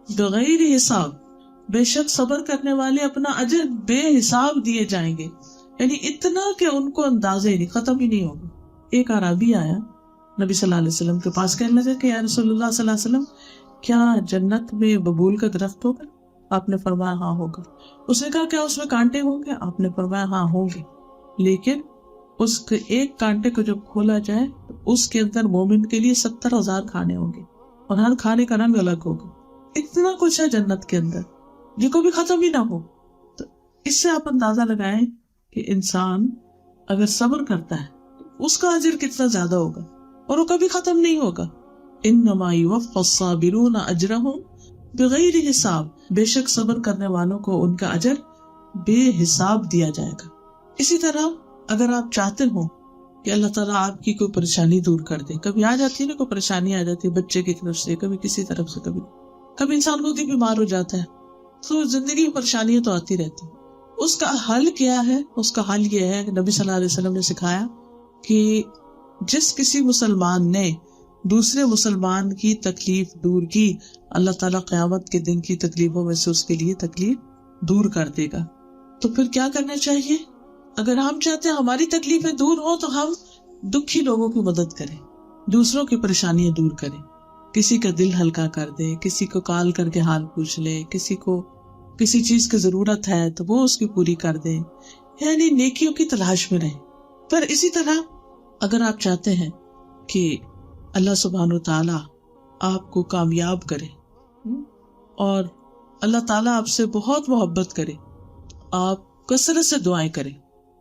[SPEAKER 1] بغیر حساب، بے شک صبر کرنے والے اپنا اجر بے حساب دیے جائیں گے، یعنی اتنا کہ ان کو اندازے نہیں، ختم ہی نہیں ہوگا۔ ایک اعرابی آیا نبی صلی اللہ علیہ وسلم کے پاس، کہنے لگا کہ یا رسول اللہ صلی اللہ علیہ وسلم، کیا جنت میں ببول کا درخت ہوگا؟ آپ نے فرمایا ہاں ہوگا۔ اس نے کہا کیا اس میں کانٹے ہوں گے؟ آپ نے فرمایا ہاں ہوں گے، لیکن اس کے ایک کانٹے کو جب کھولا جائے تو اس کے اندر مومن کے لیے 70,000 کھانے ہوں گے، اور ہر کھانے کا رنگ الگ ہوگا۔ اتنا کچھ ہے جنت کے اندر جو کبھی ختم ہی نہ ہو. تو اس سے آپ اندازہ لگائیں کہ انسان اگر صبر کرتا ہے اس کا اجر کتنا زیادہ ہوگا اور وہ کبھی ختم نہیں ہوگا. انما یوفی الصابرون اجرہم بغیر حساب، بے شک صبر کرنے والوں کو ان کا اجر بے حساب دیا جائے گا. اسی طرح اگر آپ چاہتے ہو کہ اللہ تعالیٰ آپ کی کوئی پریشانی دور کر دے، کبھی آ جاتی ہے نا، کوئی پریشانی آ جاتی ہے بچے کی طرف سے، کبھی کسی طرف سے، کبھی انسان خود ہی بیمار ہو جاتا ہے، تو زندگی میں پریشانیاں تو آتی رہتی. اس کا حل کیا ہے؟ اس کا حل یہ ہے کہ نبی صلی اللہ علیہ وسلم نے سکھایا کہ جس کسی مسلمان نے دوسرے مسلمان کی تکلیف دور کی، اللہ تعالیٰ قیامت کے دن کی تکلیفوں میں سے اس کے لیے تکلیف دور کر دے گا. تو پھر کیا کرنا چاہیے؟ اگر ہم چاہتے ہیں ہماری تکلیفیں دور ہوں تو ہم دکھی لوگوں کی مدد کریں، دوسروں کی پریشانیاں دور کریں، کسی کا دل ہلکا کر دیں، کسی کو کال کر کے حال پوچھ لیں، کسی کو کسی چیز کی ضرورت ہے تو وہ اس کی پوری کر دیں، یعنی نیکیوں کی تلاش میں رہیں. پھر اسی طرح اگر آپ چاہتے ہیں کہ اللہ سبحانہ وتعالی آپ کو کامیاب کرے اور اللہ تعالیٰ آپ سے بہت محبت کرے، آپ کثرت سے دعائیں کریں.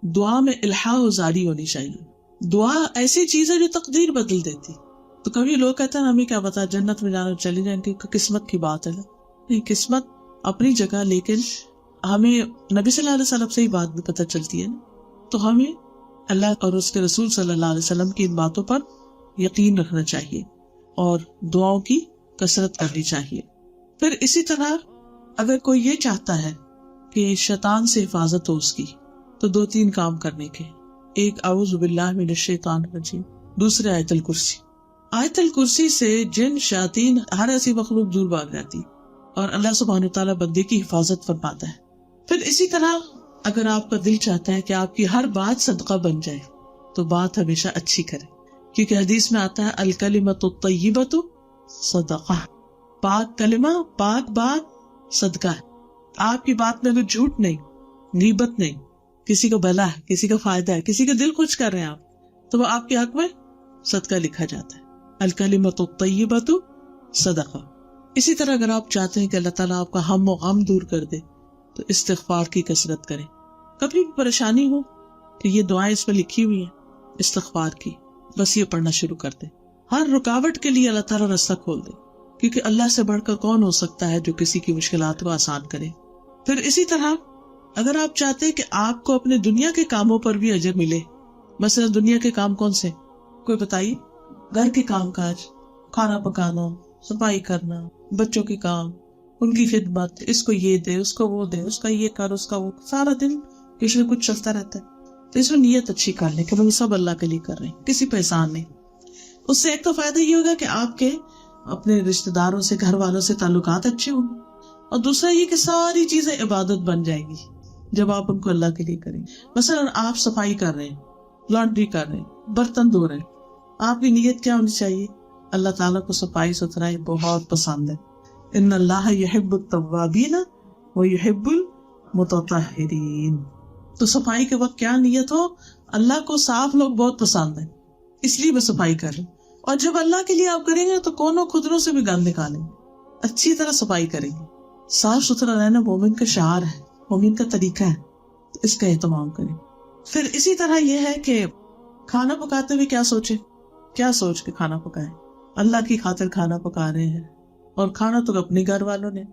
[SPEAKER 1] دعا میں الحاح و زاری ہونی چاہیے. دعا ایسی چیز ہے جو تقدیر بدل دیتی. تو کبھی لوگ کہتے ہیں ہمیں کیا پتا جنت میں جانا چلی جائیں کہ قسمت کی بات ہے. نہیں، قسمت اپنی جگہ، لیکن ہمیں نبی صلی اللہ علیہ وسلم سے ہی بات بھی پتہ چلتی ہے نا، تو ہمیں اللہ اور اس کے رسول صلی اللہ علیہ وسلم کی ان باتوں پر یقین رکھنا چاہیے اور دعاؤں کی کثرت کرنی چاہیے. پھر اسی طرح اگر کوئی یہ چاہتا ہے کہ شیطان سے حفاظت ہو اس کی، تو 2-3 کام کرنے کے. ایک اعوذ باللہ من الشیطان الرجیم، دوسرے آیت الکرسی. آیت الکرسی سے جن، شیاطین، ہر ایسی مخلوق دور بھاگ جاتی اور اللہ سبحانہ وتعالیٰ بندے کی حفاظت فرماتا ہے. پھر اسی طرح اگر آپ کا دل چاہتا ہے کہ آپ کی ہر بات صدقہ بن جائے تو بات ہمیشہ اچھی کرے، کیونکہ حدیث میں آتا ہے الکلمۃ الطیبۃ صدقہ، پاک کلمہ، پاک بات صدقہ ہے. آپ کی بات میں کوئی جھوٹ نہیں، غیبت نہیں، کسی کو بھلا ہے، کسی کا فائدہ ہے، کسی کا دل خوش کر رہے ہیں آپ، تو وہ آپ کے حق میں صدقہ لکھا جاتا ہے. الکلمۃ الطیبۃ صدقہ. اسی طرح اگر آپ چاہتے ہیں کہ اللہ تعالیٰ آپ کا ہم و غم دور کر دے تو استغفار کی کثرت کریں. کبھی بھی پریشانی ہو تو یہ دعائیں اس میں لکھی ہوئی ہیں استغفار کی، بس یہ پڑھنا شروع کر دیں. ہر رکاوٹ کے لیے اللہ تعالیٰ راستہ کھول دے، کیونکہ اللہ سے بڑھ کر کون ہو سکتا ہے جو کسی کی مشکلات کو آسان کرے. پھر اسی طرح اگر آپ چاہتے ہیں کہ آپ کو اپنے دنیا کے کاموں پر بھی اجر ملے، مثلا دنیا کے کام کون سے؟ کوئی بتائیے. گھر کے کام کاج، کھانا پکانا، صفائی کرنا، بچوں کے کام، ان کی خدمت، اس کو یہ دے، اس کو وہ دے، اس کا یہ کر، اس کا وہ، سارا دن کچھ نہ کچھ چلتا رہتا ہے. تو اس میں نیت اچھی کر لیں کہ ہم سب اللہ کے لیے کر رہے ہیں، کسی پہ احسان نہیں. اس سے ایک تو فائدہ یہ ہوگا کہ آپ کے اپنے رشتہ داروں سے، گھر والوں سے تعلقات اچھے ہوں گے، اور دوسرا یہ کہ ساری چیزیں عبادت بن جائیں گی جب آپ ان کو اللہ کے لیے کریں. مثلا آپ صفائی کر رہے ہیں، لانڈری کر رہے ہیں، برتن دھو رہے ہیں، آپ کی نیت کیا ہونی چاہیے؟ اللہ تعالیٰ کو صفائی ستھرائی بہت پسند ہے. ان اللہ یحب التوابین ویحب المتطہرین. تو صفائی کے وقت کیا نیت ہو؟ اللہ کو صاف لوگ بہت پسند ہیں، اس لیے میں صفائی کر رہی ہوں. اور جب اللہ کے لیے آپ کریں گے تو کونوں خدروں سے بھی گند نکالیں گے، اچھی طرح صفائی کریں گے. صاف ستھرا رہنا مومن کا شعار ہے، مومن کا طریقہ ہے، تو اس کا اہتمام کریں. پھر اسی طرح یہ ہے کہ کھانا پکاتے ہوئے کیا سوچیں، کیا سوچ کے کھانا پکائیں. اللہ کی خاطر کھانا پکا رہے ہیں، اور کھانا تو اپنے گھر والوں نے،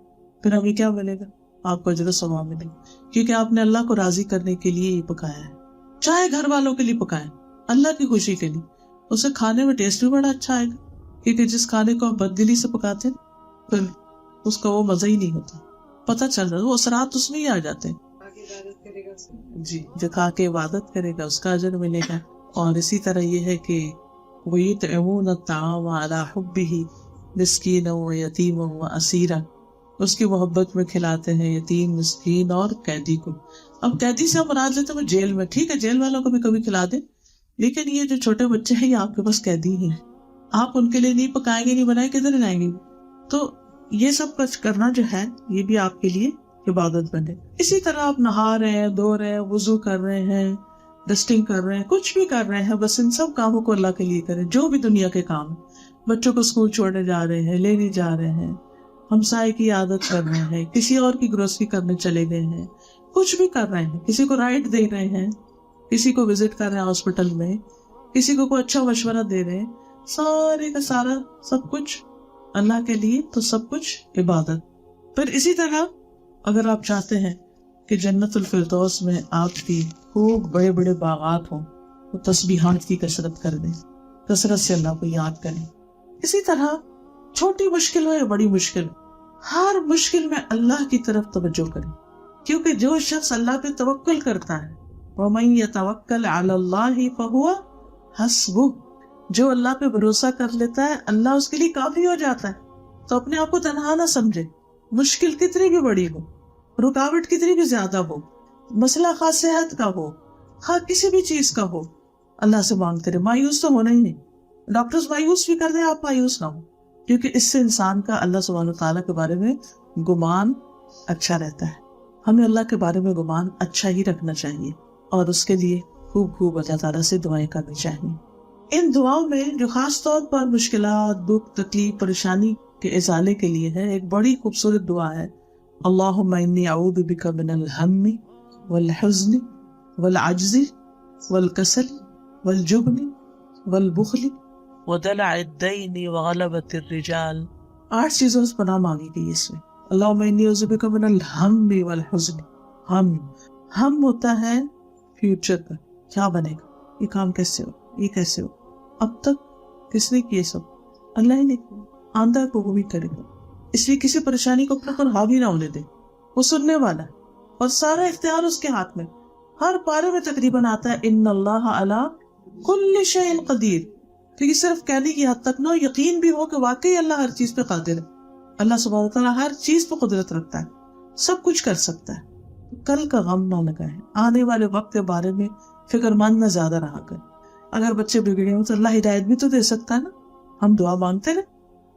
[SPEAKER 1] پھر ہمیں کیا ملے گا؟ آپ کو اجر و ثواب ملے گا، کیونکہ آپ نے اللہ کو راضی کرنے کے لیے ہی پکایا ہے. چاہے گھر والوں کے لیے پکائیں، اللہ کی خوشی کے لیے، اسے کھانے میں ٹیسٹ بھی بڑا اچھا آئے گا. کیونکہ جس کھانے کو آپ بددلی سے پکاتے ہیں پھر اس کا وہ مزہ ہی نہیں ہوتا، پتہ چل رہا ہے، وہ اثرات اس میں ہی آ جاتے ہیں. جی، جو کھا کے عبادت کرے گا اس کا اجر ملے گا. اور اسی طرح یہ ہے کہ وَيُطْعِمُونَ الطَّعَامَ عَلَىٰ حُبِّهِ مِسْكِينًا وَيَتِيمًا وَأَسِيرًا. اس کی محبت میں کھلاتے ہیں یتیم، مسکین اور قیدی کو. اب قیدی سے ہم مراد لیتے ہیں جیل میں، ٹھیک ہے جیل والوں کو بھی کبھی کھلا دیں، لیکن یہ جو چھوٹے بچے ہیں یہ آپ کے پاس قیدی ہیں، آپ ان کے لیے نہیں پکائیں گے، نہیں بنائیں، کدھر لائیں گے؟ تو یہ سب کچھ کرنا جو ہے یہ بھی آپ کے لیے عبادت بنے. اسی طرح آپ نہا رہے ہیں، دھو رہے ہیں، وضو کر رہے ہیں، ڈسٹنگ کر رہے ہیں، کچھ بھی کر رہے ہیں، بس ان سب کاموں کو اللہ کے لیے کریں. جو بھی دنیا کے کام ہیں، بچوں کو اسکول چھوڑنے جا رہے ہیں، لینے جا رہے ہیں، ہمسائے کی عادت کر رہے ہیں، کسی اور کی گروسری کرنے چلے گئے ہیں، کچھ بھی کر رہے ہیں، کسی کو رائٹ دے رہے ہیں، کسی کو وزٹ کر رہے ہیں ہاسپٹل میں، کسی کو کوئی اچھا مشورہ دے رہے ہیں، سارے کا سارا سب کچھ اللہ کے لیے، تو سب کچھ عبادت۔ پھر اسی طرح اگر آپ چاہتے ہیں کہ جنت الفردوس میں آپ کی خوب بڑے بڑے باغات ہوں تو تسبیحات کی کثرت کر دیں، کثرت سے اللہ کو یاد کریں۔ اسی طرح چھوٹی مشکل ہو یا بڑی مشکل، ہر مشکل میں اللہ کی طرف توجہ کریں، کیونکہ جو شخص اللہ پہ توکل کرتا ہے وَمَن يَتَوَكَّلْ عَلَى اللَّهِ فَهُوَ حَسْبُهُ، جو اللہ پہ بھروسہ کر لیتا ہے اللہ اس کے لیے کافی ہو جاتا ہے۔ تو اپنے آپ کو تنہا نہ سمجھے، مشکل کتنی بھی بڑی ہو، رکاوٹ کتنی بھی زیادہ ہو، مسئلہ خاص صحت کا ہو، خواہ کسی بھی چیز کا ہو، اللہ سے مانگتے رہے، مایوس تو ہونا ہی نہیں۔ ڈاکٹرز مایوس بھی کر دیں، آپ مایوس نہ ہو، کیونکہ اس سے انسان کا اللہ سبحانہ وتعالیٰ کے بارے میں گمان اچھا رہتا ہے۔ ہمیں اللہ کے بارے میں گمان اچھا ہی رکھنا چاہیے اور اس کے لیے خوب خوب اللہ تعالیٰ سے دعائیں کرنی چاہیے۔ ان دعاؤں میں جو خاص طور پر مشکلات، دکھ، تکلیف، پریشانی کے ازالے کے لیے ہے، ایک بڑی خوبصورت دعا ہے، اللہم انی اعوذ بک من الہم والحزن والعجز والکسل والجبن والبخل ودلع الدین وغلبۃ الرجال۔ 8 چیزوں سے پناہ مانگی گئی اس میں۔ اللہم انی اعوذ بک من الہم والحزن۔ ہم ہوتا ہے فیوچر کا، کیا بنے گا، یہ کام کیسے ہو، یہ کیسے ہو۔ اب تک کس نے کیے سب؟ اللہ ہی نے کیا، آندہ کو وہ بھی کرے گا۔ اس لیے کسی پریشانی کو اپنے پر حاوی نہ ہونے دے، وہ سننے والا ہے اور سارا اختیار اس کے ہاتھ میں۔ ہر پارے میں تقریباً آتا ہے ان اللہ علی کل شیء قدیر، کیونکہ صرف کہنے کی حد تک نہ، یقین بھی ہو کہ واقعی اللہ ہر چیز پہ قادر ہے۔ اللہ سبحانہ وتعالیٰ ہر چیز پہ قدرت رکھتا ہے، سب کچھ کر سکتا ہے۔ کل کا غم نہ لگائیں، آنے والے وقت کے بارے میں فکر مند نہ زیادہ رہا کریں۔ اگر بچے بگڑے ہوں تو اللہ ہدایت بھی تو دے سکتا ہے نا، ہم دعا مانگتے رہے،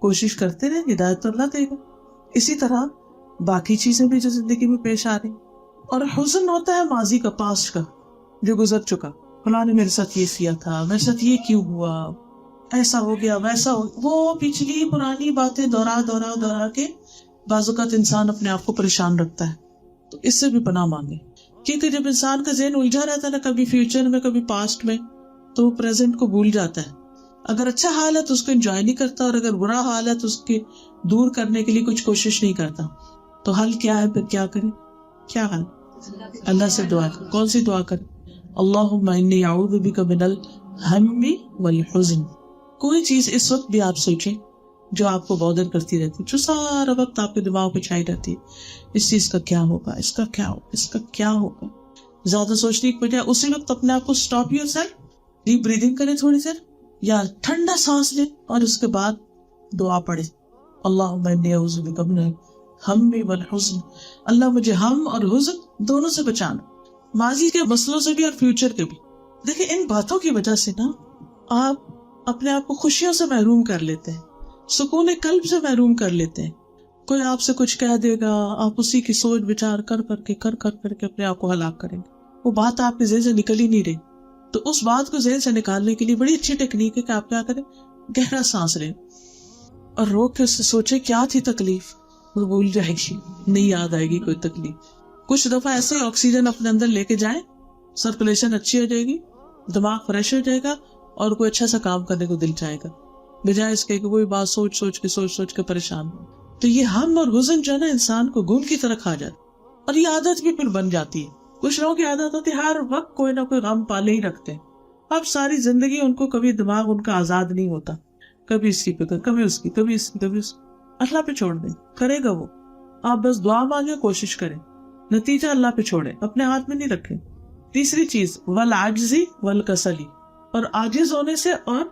[SPEAKER 1] کوشش کرتے رہے، ہدایت تو اللہ دے گا۔ اسی طرح باقی چیزیں بھی جو زندگی میں پیش آ رہی، اور حزن ہوتا ہے ماضی کا، پاسٹ کا، جو گزر چکا، فلاں نے میرے ساتھ یہ کیا تھا، میرے ساتھ یہ کیوں ہوا، ایسا ہو گیا، ویسا ہو، وہ پچھلی پرانی باتیں دورا کے بعض اوقات انسان اپنے آپ کو پریشان رکھتا ہے۔ تو اس سے بھی پناہ مانگے، کیونکہ جب انسان کا ذہن الجھا رہتا ہے نا، کبھی فیوچر میں کبھی پاسٹ میں، تو وہ پریزنٹ کو بھول جاتا ہے۔ اگر اچھا حال ہے تو اس کو انجوائے نہیں کرتا، اور اگر برا حال ہے تو اس کے دور کرنے کے لیے کچھ کوشش نہیں کرتا۔ تو حل کیا ہے پھر؟ کیا کریں؟ کیا حل؟ اللہ سے دعا کریں۔ کون سی دعا کریں؟ اللہم انی اعوذ بک من الہم والحزن۔ کوئی چیز اس وقت بھی آپ سوچیں جو آپ کو بودر کرتی رہتی، جو سارا وقت آپ کے دماغ پہ چھائی رہتی ہے، اس چیز کا کیا ہوگا، اس کا کیا ہوگا، اس کا کیا ہوگا۔ زیادہ سوچنے کی بجائے اسی وقت اپنے آپ کو stop your self, deep breathing کریں تھوڑی دیر، یا ٹھنڈا سانس لیں اور اس کے بعد دعا پڑھیں، اللہم انی اعوذ بک من الہم والحزن۔ اللہ مجھے ہم اور حزن دونوں سے بچانا، ماضی کے مسئلوں سے بھی اور فیوچر کے بھی۔ دیکھیں ان باتوں کی وجہ سے نا آپ اپنے آپ کو خوشیوں سے محروم کر لیتے ہیں، سکون قلب سے محروم کر لیتے ہیں۔ کوئی آپ سے کچھ کہہ دے گا، آپ اسی کی سوچ بچار کر کے اپنے آپ کو ہلاک کریں گے، وہ بات آپ کے ذہن سے نکل ہی نہیں رہی۔ تو اس بات کو ذہن سے نکالنے کے لیے بڑی اچھی ٹیکنیک ہے کہ آپ کیا کریں، گہرا سانس لیں اور روک کے اس سے سوچیں کیا تھی تکلیف، وہ بھول جائے گی، نہیں یاد آئے گی کوئی تکلیف۔ کچھ دفعہ ایسے آکسیجن اپنے اندر لے کے جائیں، سرکولیشن اچھی ہو جائے گی، دماغ فریش ہو جائے گا اور کوئی اچھا سا کام کرنے کو دل چاہے گا، بجائے اس کے کہ وہی بات سوچ کے پریشان ہو۔ تو یہ ہم اور حزن جو ہے نا انسان کو گھول کی طرح کھا جاتا، اور یہ عادت بھی پھر بن جاتی ہے۔ کچھ لوگوں کی عادت ہوتی ہے ہر وقت کوئی نہ کوئی غم پالے ہی رکھتے ہیں، اب ساری زندگی ان کو کبھی دماغ ان کا آزاد نہیں ہوتا، کبھی اس کی فکر، کبھی اس کی، کبھی اس کی، کبھی اس کی۔ اللہ پہ چھوڑ دیں، کرے گا وہ، آپ بس دعا مانگے، کوشش کریں، نتیجہ اللہ پہ چھوڑیں، اپنے ہاتھ میں نہیں رکھیں۔ تیسری چیز والعجزی والکسلی، اور عاجز ہونے سے اور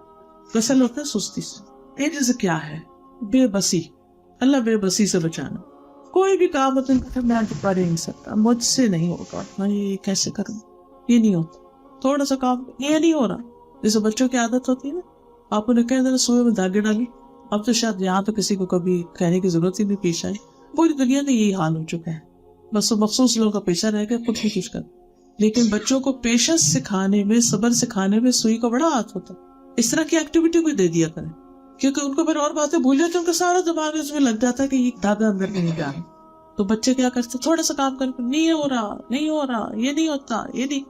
[SPEAKER 1] کسل ہوتا ہے سستی سے۔ عجز کیا ہے؟ بے بسی، اللہ بے بسی سے بچانا۔ کوئی بھی کام ہوتا ہے میں تو کر ہی نہیں سکتا، مجھ سے نہیں ہوگا، میں یہ کیسے کروں، یہ نہیں ہوتا، تھوڑا سا کام یہ نہیں ہو رہا۔ جیسے بچوں کی عادت ہوتی ہے نا، آپ انہیں کہہ دینا سوئے میں دھاگے ڈالی، اب تو شاید یہاں تو کسی کو کبھی کہنے کی ضرورت ہی نہیں پیش آئی، پوری دنیا میں یہی حال ہو چکا ہے، بس وہ مخصوص لوگوں کا پیشہ رہ گیا، خود بھی کچھ کر۔ لیکن بچوں کو پیشنس سکھانے میں، صبر سکھانے میں سوئی کا بڑا ہاتھ ہوتا ہے۔ اس طرح کی ایکٹیویٹی کو دے دیا کریں، کیونکہ ان کو پھر اور باتیں بھول جاتے ہیں، ان کا سارا دماغ اس میں لگ جاتا ہے کہ یہ دادا اندر نہیں جا رہا. تو بچے کیا کرتے تھوڑا سا کام کر کے نہیں ہو رہا نہیں ہو رہا، یہ نہیں ہوتا، یہ نہیں،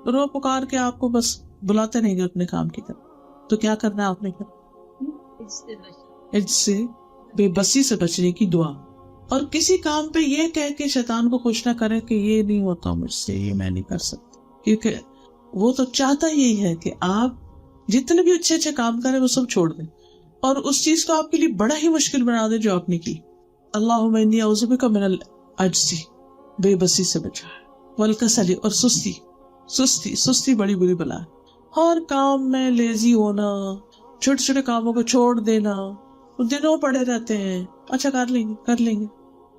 [SPEAKER 1] رو پکار کے آپ کو بس بلاتے نہیں گے اپنے کام کی طرف. تو کیا کرنا ہے آپ نے؟ اس سے بے بسی سے بچنے کی دعا. اور کسی کام پہ یہ کہہ کے شیطان کو خوش نہ کرے کہ یہ نہیں ہوتا مجھ سے، یہ میں نہیں کر سکتا، کیونکہ وہ تو چاہتا یہی ہے کہ آپ جتنے بھی اچھے اچھے کام کریں وہ سب چھوڑ دیں اور اس چیز کو آپ کے لیے بڑا ہی مشکل بنا دیں جو آپ نے کی. اللہم انی اعوذ بک من العجز، بے بسی سے بچا، والکسل، اور سستی بڑی بری بلا ہے. ہر کام میں لیزی ہونا، چھوٹے چھوٹے کاموں کو چھوڑ دینا، دنوں پڑے رہتے ہیں، اچھا کر لیں گے،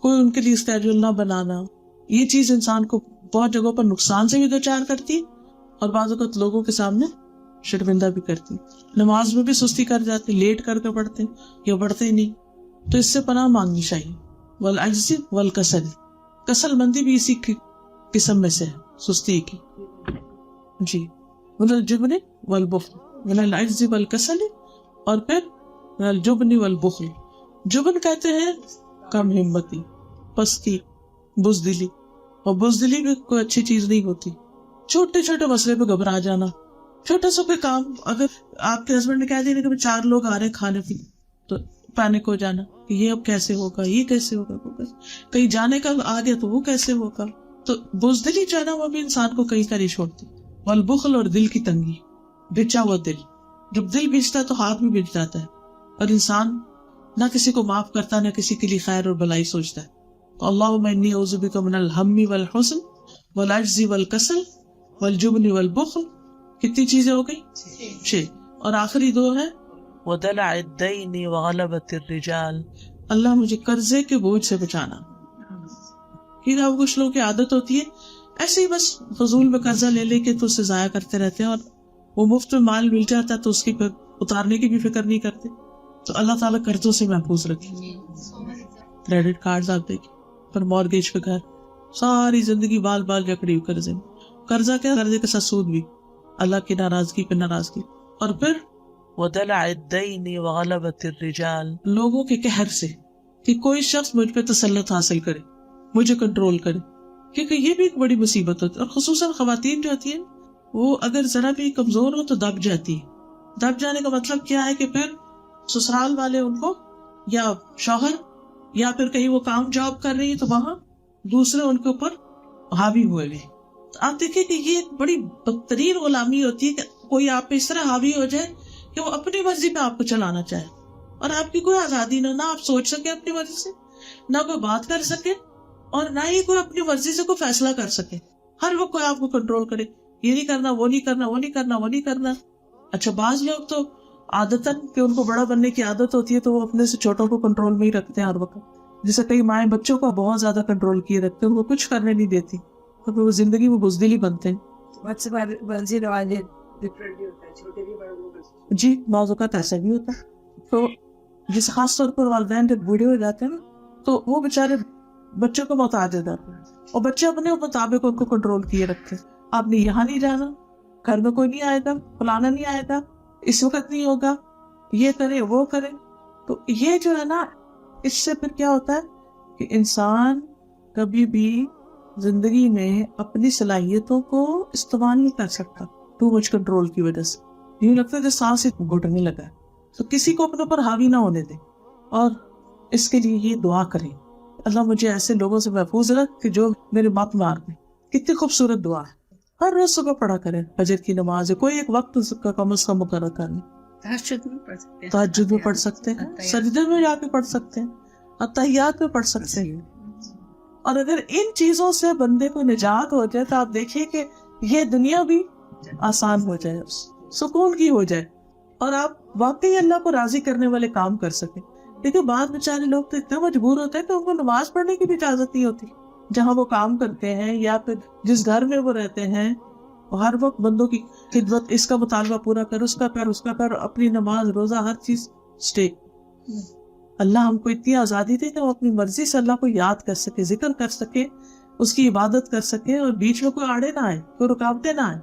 [SPEAKER 1] کوئی ان کے لیے اسکیڈول نہ بنانا. یہ چیز انسان کو بہت جگہوں پر نقصان سے بھی دوچار کرتی اور بعض اوقات لوگوں کے سامنے شرمندہ بھی کرتی. نماز میں بھی سستی کر جاتے، لیٹ کر کے پڑھتے یا پڑھتے ہی نہیں. تو اس سے پناہ مانگنی چاہیے. والعجز والکسل، کسل مندی بھی اسی کی قسم میں سے ہے، سستی کی. جی، من الجبن والبخل، من العجز والکسل، اور پھر من الجبن والبخل. جبن کہتے ہیں کم ہمتی، پستی، بزدلی. اور بزدلی بھی کوئی اچھی چیز نہیں ہوتی. چھوٹے چھوٹے مسئلے پہ گھبرا جانا، چھوٹا سا کوئی کام، اگر آپ کے ہسبینڈ نے کہہ دیا کہ 4 لوگ آ رہے ہیں کھانے پینے، تو پینک ہو جانا کہ یہ اب کیسے ہوگا، یہ کیسے ہوگا، کہیں جانے کا آ گیا تو وہ کیسے ہوگا. تو بزدلی جو ہے نا وہ بھی انسان کو کہیں کا نہیں چھوڑتی. والبخل، اور دل کی تنگی، بچا ہوا دل. جب دل بچتا ہے تو ہاتھ بھی بچ جاتا ہے اور انسان نہ کسی کو معاف کرتا، نہ کسی کے لیے خیر اور بلائی سوچتا ہے. اللہم انی اعوذ بک من الہم والحزن والعجز والکسل والجبن والبخل. کتنی چیزیں ہو گئی؟ 6. اور آخری 2 ہے وَدَلَعِ الدَّيْنِ وَغَلَبَةِ الرِّجَالِ، اللہ مجھے قرضے کے بوجھ سے بچانا. کہ اب کچھ لوگوں کی عادت ہوتی ہے ایسے ہی بس فضول میں قرضہ لے کے تو اسے ضائع کرتے رہتے ہیں، اور وہ مفت میں مال مل جاتا ہے تو اس کی اتارنے کی بھی فکر نہیں کرتے. تو اللہ تعالیٰ قرضوں سے محفوظ رکھے. کریڈٹ کارڈ آپ دیکھیں، پر مارگیج پہ گھر، ساری زندگی بال جکڑی ہوئی قرضے میں. قرضہ کیا؟ قرضے کے ساتھ سود بھی، اللہ کی ناراضگی پہ ناراضگی. اور پھر وَدَلَعِ الدَّيْنِ وَغَلَبَةِ الرِّجَالِ، لوگوں کے قہر سے، کہ کوئی شخص مجھ پہ تسلط حاصل کرے، مجھے کنٹرول کرے. کیونکہ یہ بھی ایک بڑی مصیبت ہوتی ہے، اور خصوصاً خواتین جو ہوتی ہیں وہ اگر ذرا بھی کمزور ہو تو دب جاتی ہے. دب جانے کا مطلب کیا ہے کہ پھر سسرال والے ان کو، یا شوہر، یا پھر کہیں وہ کام جاب کر رہی ہے تو وہاں دوسرے ان کے اوپر حاوی ہوئے گئے. آپ دیکھیں کہ یہ ایک بڑی بدترین غلامی ہوتی ہے کہ کوئی آپ پہ اس طرح حاوی ہو جائے کہ وہ اپنی مرضی پہ آپ کو چلانا چاہے اور آپ کی کوئی آزادی نہ آپ سوچ سکے اپنی مرضی سے، نہ کوئی بات کر سکے، اور نہ ہی کوئی اپنی مرضی سے کوئی فیصلہ کر سکے. ہر وقت کوئی آپ کو کنٹرول کرے، یہ نہیں کرنا، وہ نہیں کرنا، وہ نہیں کرنا، وہ نہیں کرنا. اچھا، بعض لوگ تو عادتاً کہ ان کو بڑا بننے کی عادت ہوتی ہے تو وہ اپنے سے چھوٹوں کو کنٹرول میں ہی رکھتے ہیں ہر وقت. جیسے کئی مائیں بچوں کو بہت زیادہ کنٹرول کیے رکھتے ہیں، ان کو کچھ کرنے نہیں دیتی، تو وہ زندگی میں بزدل ہی بنتے ہیں. جی، بعض اوقات ایسا بھی ہوتا ہے. تو جس خاص طور پر والدین جب بوڑھے ہو جاتے ہیں نا تو وہ بےچارے بچوں کو محتاج ہو جاتے ہیں اور بچے اپنے مطابق ان کو کنٹرول کیے رکھتے ہیں. آپ نے یہاں نہیں جانا، گھر میں کوئی نہیں آئے گا، فلانا نہیں آئے گا، اس وقت نہیں ہوگا، یہ کرے وہ کرے. تو یہ جو ہے نا، اس سے پھر کیا ہوتا ہے کہ انسان کبھی بھی زندگی میں اپنی صلاحیتوں کو استعمال نہیں کر سکتا ٹو مچ کنٹرول کی وجہ سے. یوں لگتا ہے کہ سانس ہی گھٹنے لگا ہے. تو کسی کو اپنے اوپر حاوی نہ ہونے دیں، اور اس کے لیے یہ دعا کریں، اللہ مجھے ایسے لوگوں سے محفوظ رکھ کہ جو میرے مت مار دیں. کتنی خوبصورت دعا ہے، ہر روز صبح پڑھا کریں. فجر کی نماز ہے، کوئی ایک وقت اس کا کم از کم مقرر کر لیں. تہجد میں پڑھ سکتے ہیں، سجدے میں جا کے پڑھ سکتے ہیں، اتحیات میں پڑھ سکتے ہیں. اور اگر ان چیزوں سے بندے کو نجات ہو جائے تو آپ دیکھیے کہ یہ دنیا بھی آسان ہو جائے، سکون کی ہو جائے، اور آپ واقعی اللہ کو راضی کرنے والے کام کر سکیں. کیونکہ بعض بیچارے لوگ تو اتنے مجبور ہوتے ہیں کہ ان کو نماز پڑھنے کی بھی اجازت نہیں ہوتی. جہاں وہ کام کرتے ہیں یا پھر جس گھر میں وہ رہتے ہیں، ہر وقت بندوں کی خدمت، اس کا مطالبہ پورا کر، اس کا کر، اس کا کر، اپنی نماز روزہ ہر چیز اسٹے. اللہ ہم کو اتنی آزادی دے کہ وہ اپنی مرضی سے اللہ کو یاد کر سکے، ذکر کر سکے، اس کی عبادت کر سکے، اور بیچ میں کوئی آڑے نہ آئے، کوئی رکاوٹیں نہ آئے.